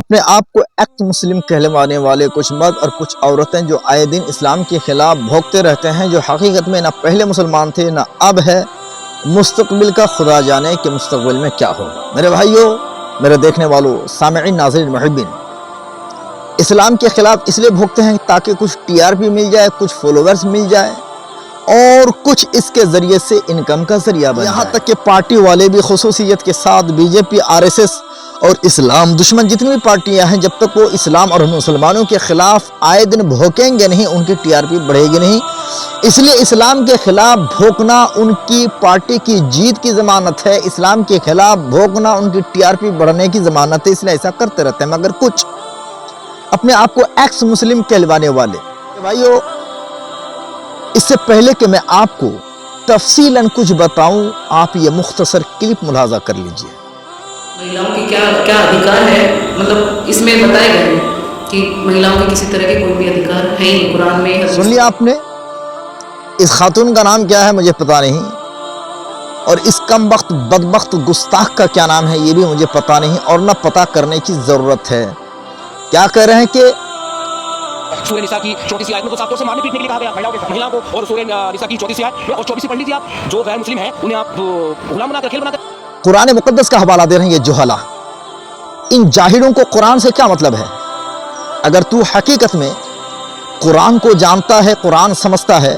अपने आप को एक्ट मुस्लिम कहलवाने वाले कुछ मर्द और कुछ औरतें जो आए दिन इस्लाम के खिलाफ भोंकते रहते हैं, जो हकीकत में ना पहले मुसलमान थे ना अब है, मुस्तकबिल का खुदा जाने कि मुस्तकबिल में क्या होगा। मेरे भाइयों, मेरे देखने वालों, सामईन, नाज़रीन, मुहिब्बीन, इस्लाम के खिलाफ इसलिए भोंकते हैं ताकि कुछ टीआरपी मिल जाए, कुछ फॉलोवर्स मिल जाए और कुछ इसके ज़रिए से इनकम का ज़रिया बन जाए। यहाँ तक कि पार्टी वाले भी खुसूसियत के साथ बीजेपी, आरएसएस और इस्लाम दुश्मन जितनी भी पार्टियां हैं, जब तक वो इस्लाम और मुसलमानों के खिलाफ आए दिन भोंकेंगे नहीं, उनकी टीआरपी बढ़ेगी नहीं। इसलिए इस्लाम के खिलाफ भोंकना उनकी पार्टी की जीत की ज़मानत है, इस्लाम के खिलाफ भोंकना उनकी टीआरपी बढ़ने की ज़मानत है, इसलिए ऐसा करते रहते हैं। मगर कुछ अपने आप को एक्स मुस्लिम कहलवाने वाले भाइयों, इससे पहले कि मैं आपको तफसीलन कुछ बताऊं, आप ये मुख्तसर क्लिप मुलाजा कर लीजिए। महिलाओं के क्या अधिकार है, मतलब इसमें बताया गया है कि महिलाओं के किसी तरह के कोई भी अधिकार है ही कुरान में। सुन लिया आपने? इस खातून का नाम क्या है मुझे पता नहीं, और इस कमबख्त बदबख्त गुस्ताख का क्या नाम है ये भी मुझे पता नहीं, और न पता करने की ज़रूरत है। क्या कह रहे हैं कि सूरह निसा की 34 आयत में तो साफ तौर से मारने पीटने के लिए कहा गया महिलाओं को, और सूरह निसा की 34 आयत और 24 पढ़ लीजिए आप, जो गैर मुस्लिम है उन्हें आप गुलाम बनाकर, खेल बनाकर। कुरान मुक़द्दस का हवाला दे रहे हैं ये जुहला। इन जाहिलों को कुरान से क्या मतलब है? अगर तू हकीकत में कुरान को जानता है, कुरान समझता है,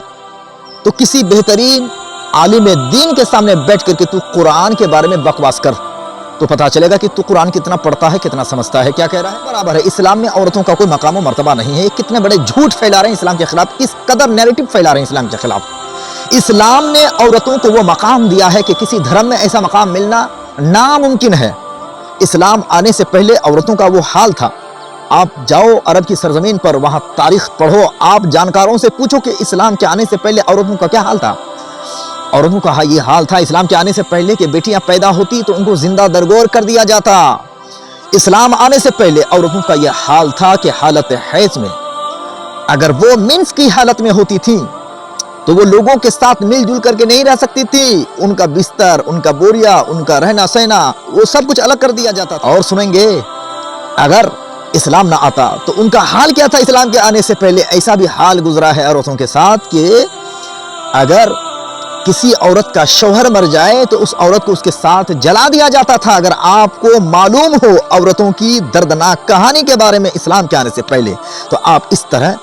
तो किसी बेहतरीन आलिम दीन के सामने बैठ करके तू कुरान के बारे में बकवास कर, तो पता चलेगा कि तू कुरान कितना पढ़ता है, कितना समझता है। क्या कह रहा है? बराबर है, इस्लाम में औरतों का कोई मकाम व मर्तबा नहीं है। ये कितने बड़े झूठ फैला रहे हैं इस्लाम के खिलाफ, किस कदर नैरेटिव फैला रहे हैं इस्लाम के खिलाफ। इस्लाम ने औरतों को वो मकाम दिया है कि किसी धर्म में ऐसा मकाम मिलना नामुमकिन है। इस्लाम आने से पहले औरतों का वो हाल था। आप जाओ अरब की सरजमीन पर, वहाँ तारीख पढ़ो, आप जानकारों से पूछो कि इस्लाम के आने से पहले औरतों का क्या हाल था। औरतों का ये हाल था इस्लाम के आने से पहले कि बेटियां पैदा होती तो उनको जिंदा दरगोर कर दिया जाता। इस्लाम आने से पहले औरतों का यह हाल था कि हालत हैज में अगर वो मिन्स की हालत में होती थी तो वो लोगों के साथ मिलजुल करके नहीं रह सकती थी। उनका बिस्तर, उनका बोरिया, उनका रहना सहना, वो सब कुछ अलग कर दिया जाता था। और सुनेंगे, अगर इस्लाम ना आता तो उनका हाल क्या था इस्लाम के आने से पहले। ऐसा भी हाल गुजरा है औरतों के साथ कि अगर किसी औरत का शौहर मर जाए तो उस औरत को उसके साथ जला दिया जाता था। अगर आपको मालूम हो औरतों की दर्दनाक कहानी के बारे में इस्लाम के आने से पहले, तो आप इस तरह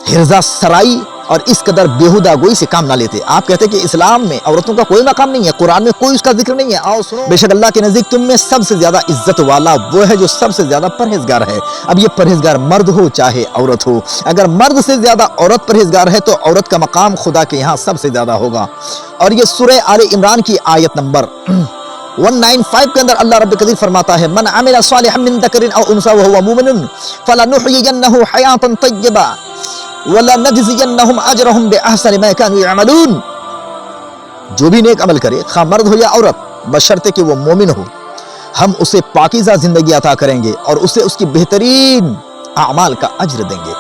हिर्जा सराई और इस कदर बेहुदा गोई से काम ना लेते। आप कहते कि इस्लाम में औरतों का कोई मकाम नहीं है, कुरान में कोई उसका जिक्र नहीं है। आओ सुनो, बेशक अल्लाह के नज़दीक तुम में सबसे ज्यादा इज्जत वाला वो है जो सबसे ज्यादा परहेजगार है। अब ये परहेजगार मर्द हो चाहे औरत हो, अगर मर्द से ज्यादा औरत परहेजगार है तो औरत का मकाम खुदा के यहाँ सबसे ज्यादा होगा। और ये सूरह आले इमरान की आयत नंबर 195 के अंदर अल्लाह रब्बुल कदीर फरमाता है, मन अमिला सालिहन मिन ज़करिन औ उन्सा व हुवा मुमिनुन फलनुहयियन्नहु हयातन तय्यबा वला नजज़ियन्नहुम अजरहुम बिअहसनि मा कानू यअमलून। जो भी नेक अमल करे, खा मर्द हो या औरत, बशर्ते कि वो मोमिन हो, हम उसे पाकीज़ा जिंदगी अता करेंगे और उसे उसकी बेहतरीन अमाल का अज्र देंगे।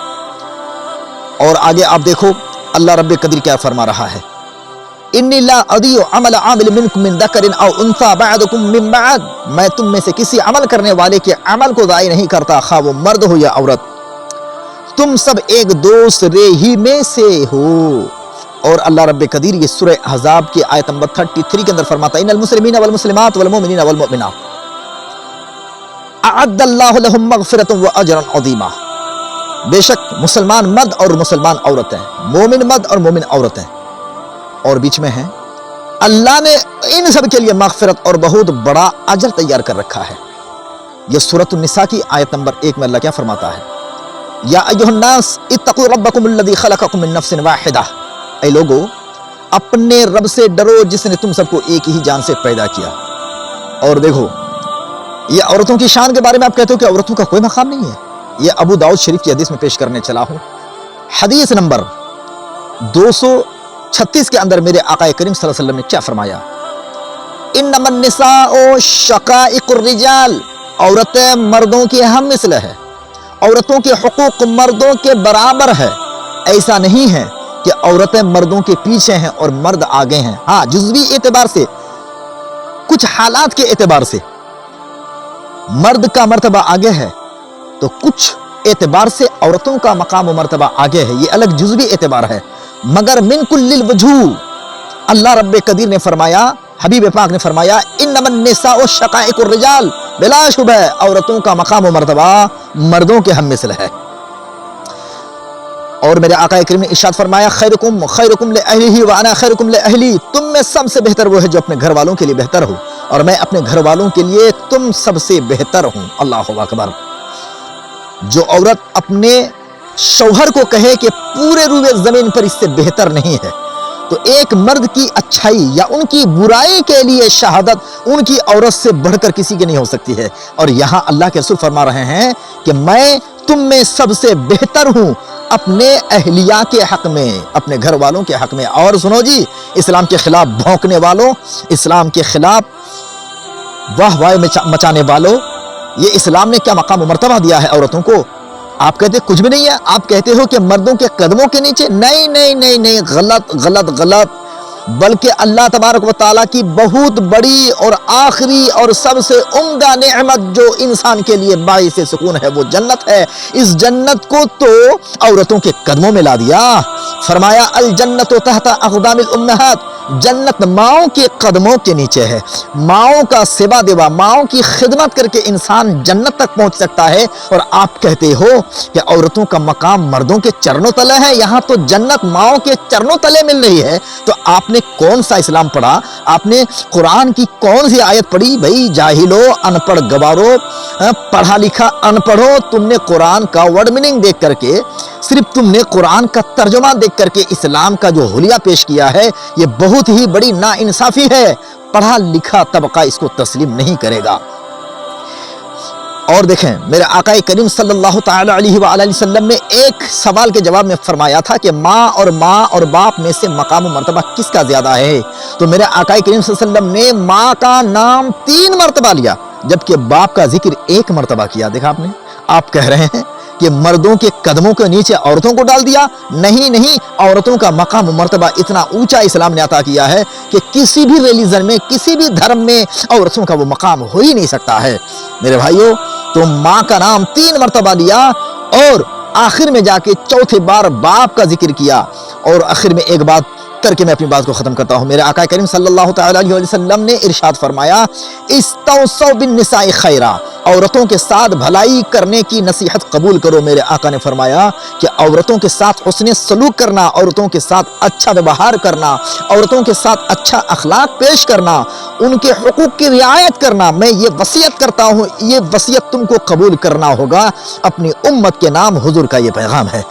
और आगे आप देखो अल्लाह रब्बुल कदीर क्या फरमा रहा है, इन्नी ला अदीउ अमल आमिल मिनकुम मिन ज़करिन औ उन्सा बअदकुम मिन बअद। मैं तुम में से किसी अमल करने वाले के अमल को ज़ाय नहीं करता, खा वो मर्द हो या औरत, तुम सब एक दूसरे ही में से हो। और अल्लाह रब्बुल कदीर ये सूरह अहज़ाब की आयत नंबर 33 के अंदर फरमाता है, इन्नल मुस्लिमीना वल मुस्लिमात वल मुमिनीना वल मुमिनात अअद्दल्लाहु लहुम मग़फ़िरतन व अजरन अज़ीमा। बेशक मुसलमान मर्द और मुसलमान औरत हैं, मोमिन मर्द और मोमिन औरत हैं, और बीच में है अल्लाह ने इन सब के लिए मग़फ़िरत और बहुत बड़ा अजर तैयार कर रखा है। यह सूरह निसा की आयत नंबर 1 में अल्लाह क्या फरमाता है, या अय्युहन्नास इत्तक़ू रब्बकुमुल्लज़ी ख़लक़कुम मिन नफ़्सिन वाहिदा। ऐ लोगो, अपने रब से डरो जिसने तुम सबको एक ही जान से पैदा किया। और देखो, ये औरतों की शान के बारे में आप कहते हो कि औरतों का कोई मकाम नहीं है। ये अबू दाऊद शरीफ की हदीस में पेश करने चला हूँ। हदीस नंबर 236 के अंदर मेरे आक़ा करीम सल्लल्लाहु अलैहि वसल्लम ने क्या फरमाया, इन्नमन निसाउ शक़ाइक़ुर रिजाल। औरतें मर्दों की हम मिसल है, औरतों के हुकूक मर्दों के बराबर है। ऐसा नहीं है कि औरतें मर्दों के पीछे हैं और मर्द आगे हैं। हाँ, जुज़वी एतबार से, कुछ हालात के एतबार से मर्द का मर्तबा आगे है तो कुछ एतबार से औरतों का मकाम व मर्तबा आगे है, ये अलग जुज़वी एतबार है। मगर मिन कुल्लिल वजूह अल्लाह रब्बे कदीर ने फरमाया, हबीब पाक ने फरमाया, इन्नमन निसाउ शकाइकुर रिजाल, बिलाशुबह औरतों का मकाम व मर्तबा मर्दों के हम मिसल है। और मेरे आका करीम ने इरशाद फरमाया, खैरुकुम खैरुकुम ले अहलिही व अना खैरुकुम ले अहली, तुम में सबसे बेहतर वो है जो अपने घर वालों के लिए बेहतर हो, और मैं अपने घर वालों के लिए तुम सबसे बेहतर हूं। अल्लाहु अकबर। जो औरत अपने शौहर को कहे कि पूरे रूए जमीन पर इससे बेहतर नहीं है, तो एक मर्द की अच्छाई या उनकी बुराई के लिए शहादत उनकी औरत से बढ़कर किसी की नहीं हो सकती है। और यहाँ अल्लाह के रसूल फरमा रहे हैं कि मैं तुम में सबसे बेहतर हूँ अपने अहलिया के हक में, अपने घर वालों के हक में। और सुनो जी, इस्लाम के खिलाफ भौंकने वालों, इस्लाम के खिलाफ वाह वाह मचाने वालों, ये इस्लाम ने क्या मकाम मर्तबा दिया है औरतों को। आप कहते कुछ भी नहीं है, आप कहते हो कि मर्दों के कदमों के नीचे। नहीं नहीं नहीं नहीं, गलत गलत गलत। बल्कि अल्लाह तबारक व ताला की बहुत बड़ी और आखिरी और सबसे उम्दा नेमत जो इंसान के लिए बाइस सुकून है वो जन्नत है। इस जन्नत को तो औरतों के कदमों में ला दिया। फरमाया अल जन्नत तहता अक़दामिल उम्महात, जन्नत माओं के कदमों के नीचे है। माओं का सेवा देवा, माओं की खिदमत करके इंसान जन्नत तक पहुंच सकता है। और आप कहते हो कि औरतों का मकाम मर्दों के चरणों तले है। यहाँ तो जन्नत माओं के चरणों तले मिल रही है। तो आपने कौन सा इस्लाम पढ़ा? आपने कुरान की कौन सी आयत पढ़ी? भाई जाहिलो, अनपढ़ गवारो, पढ़ा लिखा अनपढ़ो, तुमने कुरान का वर्ड मीनिंग देख करके, सिर्फ तुमने कुरान का तर्जुमा देख करके इस्लाम का जो हुलिया पेश किया है, ये बहुत ही बड़ी नाइंसाफी है। पढ़ा लिखा तबका इसको तस्लीम नहीं करेगा। और देखें, मेरे आका करीम सल्लल्लाहु तआला अलैहि वसल्लम ने एक सवाल के जवाब में फरमाया था कि माँ और बाप में से मकाम मर्तबा किसका ज्यादा है? तो मेरे आका करीम सल्लल्लाहु अलैहि वसल्लम ने माँ का नाम 3 मर्तबा लिया, जबकि बाप का जिक्र 1 मर्तबा किया। देखा आपने? आप कह रहे हैं कि मर्दों के कदमों के नीचे औरतों को डाल दिया। नहीं नहीं, औरतों का मकाम मर्तबा इतना ऊंचा इस्लाम ने अता किया है कि किसी भी रिलीजन में, किसी भी धर्म में औरतों का वो मकाम हो ही नहीं सकता है। मेरे भाइयों, तो माँ का नाम 3 मर्तबा लिया और आखिर में जाके चौथे बार बाप का जिक्र किया। और आखिर में एक बात करके मैं अपनी बात को खत्म करता हूँ। मेरे आका करीम सल्लल्लाहु तआला अलैहि वसल्लम ने इरशाद फरमाया, इस्तौसौ बिन निसाई खैरा, औरतों के साथ भलाई करने की नसीहत कबूल करो। मेरे आका ने फरमाया कि औरतों के साथ हुस्ने सलूक करना, औरतों के साथ अच्छा व्यवहार करना, औरतों के साथ अच्छा अखलाक पेश करना, उनके हुकूक की रियायत करना। मैं ये वसीयत करता हूँ, ये वसीयत तुमको कबूल करना होगा। अपनी उम्मत के नाम हुजूर का ये पैगाम है।